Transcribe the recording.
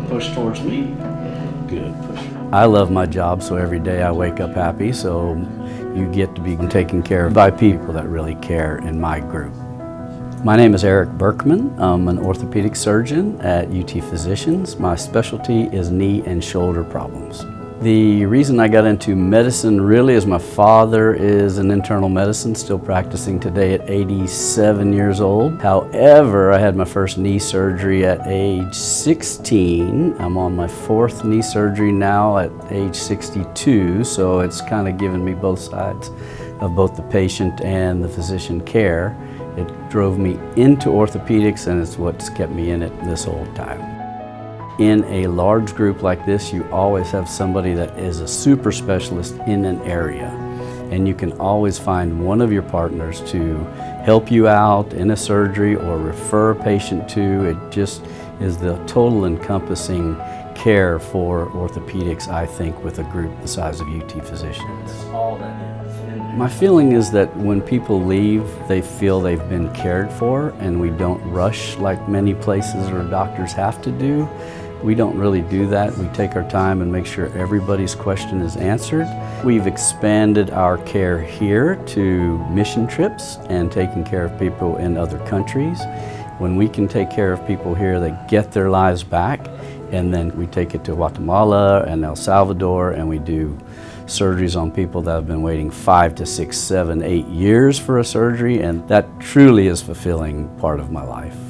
Push towards me. Good. Push. I love my job, so every day I wake up happy, so you get to be taken care of by people that really care in my group. My name is Berkman. I'm an orthopedic surgeon at UT Physicians. My specialty is knee and shoulder problems. The reason I got into medicine really is my father is an internal medicine, still practicing today at 87 years old. However, I had my first knee surgery at age 16. I'm on my fourth knee surgery now at age 62, so it's kind of given me both sides of both the patient and the physician care. It drove me into orthopedics, and it's what's kept me in it this whole time. In a large group like this, you always have somebody that is a super specialist in an area, and you can always find one of your partners to help you out in a surgery or refer a patient to. It just is the total encompassing care for orthopedics, I think, with a group the size of UT Physicians. That's all that is. My feeling is that when people leave, they feel they've been cared for, and we don't rush like many places or doctors have to do. We don't really do that. We take our time and make sure everybody's question is answered. We've expanded our care here to mission trips and taking care of people in other countries. When we can take care of people here, they get their lives back, and then we take it to Guatemala and El Salvador, and we do surgeries on people that have been waiting 5 to 6, 7, 8 years for a surgery, and that truly is a fulfilling part of my life.